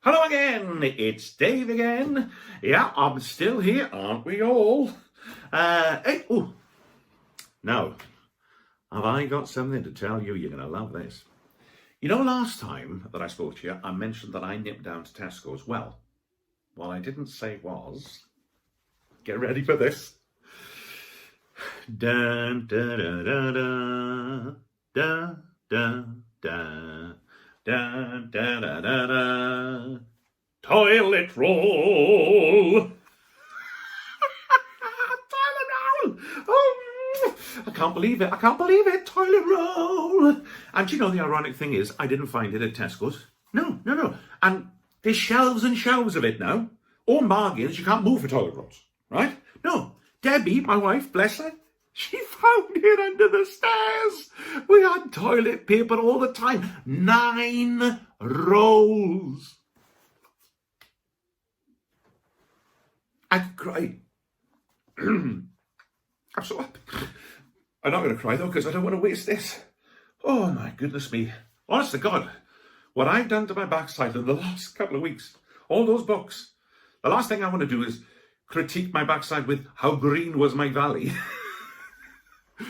Hello again, it's Dave again. Yeah, I'm still here, aren't we all? Now, have I got something to tell you? You're going to love this. You know, last time that I spoke to you, I mentioned that I nipped down to Tesco's. Well, what I didn't say was, get ready for this. Dun, dun, dun, dun, dun, dun, dun, dun. Dun, dun, dun, dun, dun. Toilet roll. Toilet roll. Oh, I can't believe it. I can't believe it. Toilet roll. And you know, the ironic thing is, I didn't find it at Tesco's. No. And there's shelves and shelves of it now. All bargains. You can't move for toilet rolls, right? No. Debbie, my wife, bless her, she found it under the stairs. We had toilet paper all the time. 9 rolls. I could cry. I'm so happy. I'm not going to cry though, because I don't want to waste this. Oh my goodness me. Honest to God, what I've done to my backside in the last couple of weeks, all those books, the last thing I want to do is critique my backside with how green was my valley.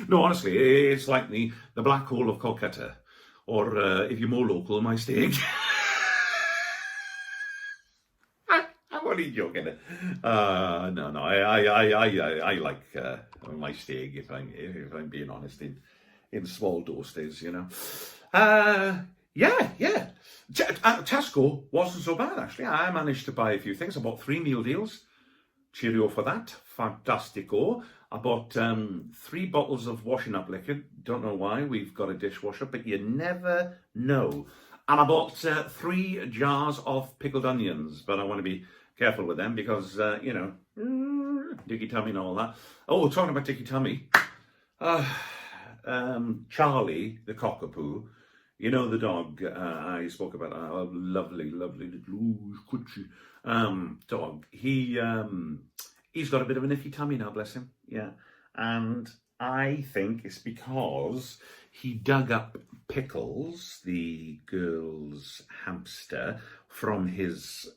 No, honestly, it's like the black hole of Calcutta, or if you're more local, my steak. I'm only joking. No, I like my steak if I'm being honest in small doses, you know. Yeah. Tesco wasn't so bad actually. I managed to buy a few things. I bought 3 meal deals. Cheerio for that. Fantastico. I bought 3 bottles of washing up liquid. Don't know why. We've got a dishwasher, but you never know. And I bought 3 jars of pickled onions, but I want to be careful with them because, Dicky Tummy and all that. Oh, talking about Dicky Tummy. Charlie, the cockapoo, you know, the dog I spoke about, a lovely little cutchy dog. He's got a bit of an iffy tummy now, bless him. Yeah. And I think it's because he dug up Pickles, the girl's hamster, from his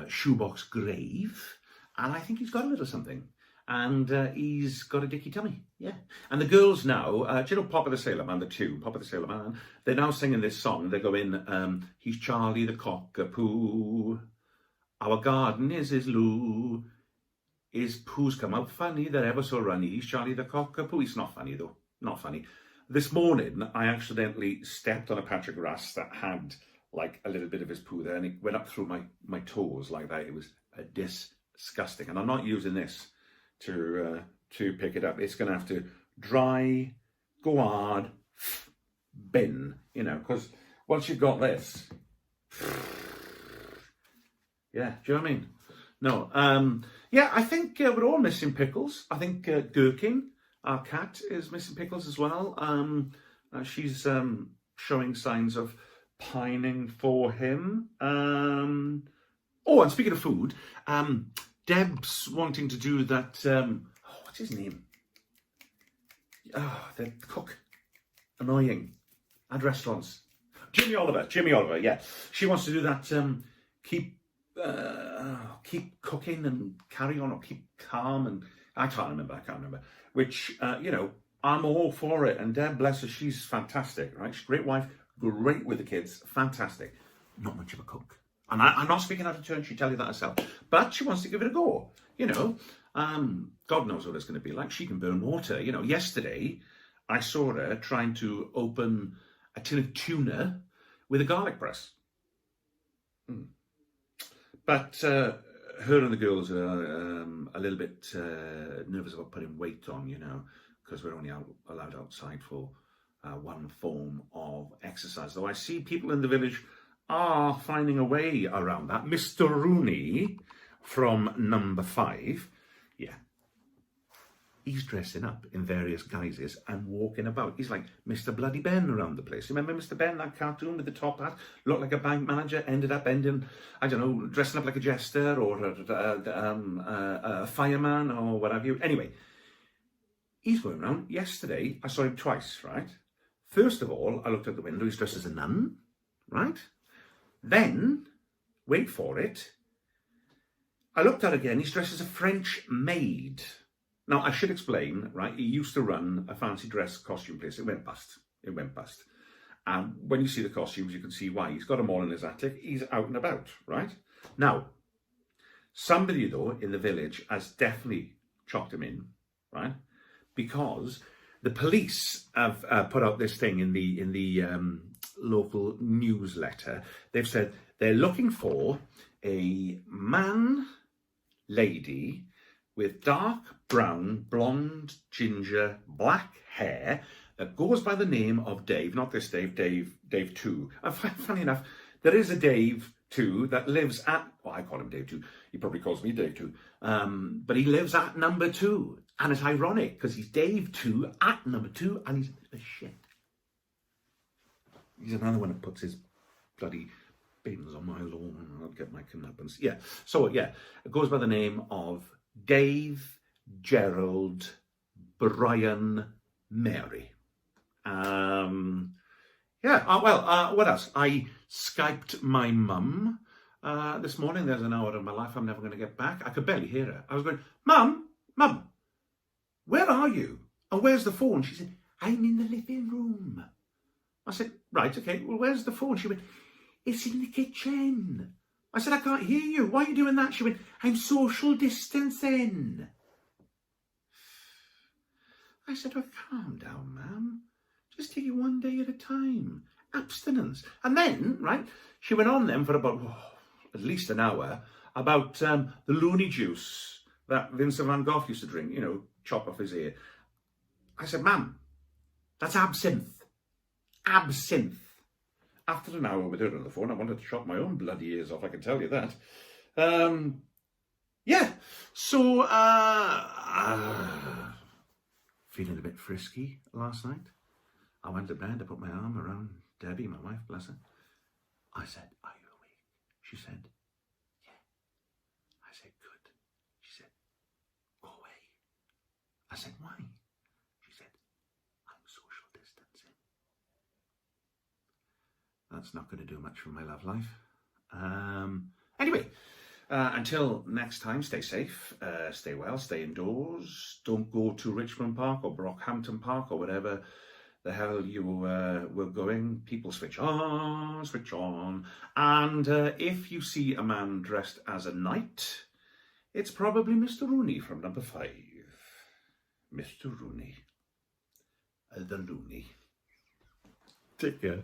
shoebox grave. And I think he's got a little something. And he's got a dicky tummy, yeah. And the girls now, do you know Papa the Sailor Man, the tune, Papa the Sailor Man? They're now singing this song. They go in, he's Charlie the cockapoo. Our garden is his loo. His poos come out funny, they're ever so runny. He's Charlie the cockapoo. It's not funny though, not funny. This morning, I accidentally stepped on a patch of grass that had like a little bit of his poo there, and it went up through my toes like that. It was disgusting. And I'm not using this to pick it up. It's going to have to dry, go hard, bin, you know, because once you've got this, yeah, do you know what I mean? No, yeah, I think we're all missing Pickles. I think Gherkin, our cat, is missing Pickles as well. She's showing signs of pining for him. Oh, and speaking of food, Deb's wanting to do that, what's his name? Oh, the cook. Annoying. At restaurants. Jimmy Oliver, yeah. She wants to do that, keep cooking and carry on, or keep calm, and I can't remember. Which, I'm all for it. And Deb, bless her, she's fantastic, right? She's a great wife, great with the kids, fantastic. Not much of a cook. And I'm not speaking out of turn, she'll tell you that herself. But she wants to give it a go, you know. God knows what it's going to be like. She can burn water. You know, yesterday I saw her trying to open a tin of tuna with a garlic press. But her and the girls are a little bit nervous about putting weight on, you know, because we're only allowed outside for one form of exercise. Though I see people in the village are finding a way around that. Mr. Rooney from number 5, yeah, he's dressing up in various guises and walking about. He's like Mr. Bloody Ben around the place. Remember Mr. Ben, that cartoon with the top hat? Looked like a bank manager, ended up I don't know, dressing up like a jester or a fireman or what have you. Anyway, he's going around. Yesterday, I saw him twice, right? First of all, I looked out the window. He's dressed as a nun, right? Then, wait for it, I looked at it again, he's dressed as a French maid. Now, I should explain, right, he used to run a fancy dress costume place. It went bust. It went bust. And when you see the costumes, you can see why. He's got them all in his attic. He's out and about, right? Now, somebody, though, in the village has definitely chopped him in, right? Because the police have put out this thing in the local newsletter. They've said they're looking for a man, lady, with dark brown, blonde, ginger, black hair that goes by the name of Dave, not this Dave, Dave 2. And funny enough, there is a Dave 2 that lives at, well, I call him Dave 2. He probably calls me Dave 2. But he lives at number 2. And it's ironic because he's Dave 2 at number 2 and he's a shit. He's another one that puts his bloody bins on my lawn and I'll get my comeuppance. Yeah, so yeah, it goes by the name of Dave Gerald Brian Mary. What else? I Skyped my mum this morning. There's an hour of my life I'm never going to get back. I could barely hear her. I was going, Mum, where are you? And where's the phone? She said, I'm in the living room. I said, right, okay, well, where's the phone? She went, it's in the kitchen. I said, I can't hear you. Why are you doing that? She went, I'm social distancing. I said, oh, calm down, ma'am. Just take it one day at a time. Abstinence. And then, right, she went on then for about at least an hour about the loony juice that Vincent van Gogh used to drink, you know, chop off his ear. I said, ma'am, that's absinthe. Absinthe. After an hour with her on the phone, I wanted to chop my own bloody ears off, I can tell you that. Yeah, so feeling a bit frisky last night. I went to bed, I put my arm around Debbie, my wife, bless her. I said, are you awake? She said, yeah. I said, good. She said, go away. I said, why? She said, I'm social distancing. That's not going to do much for my love life. Anyway, until next time, stay safe, stay well, stay indoors. Don't go to Richmond Park or Brockhampton Park or whatever the hell you were going. People switch on. And if you see a man dressed as a knight, it's probably Mr. Rooney from number 5. Mr. Rooney. The Looney. Take care.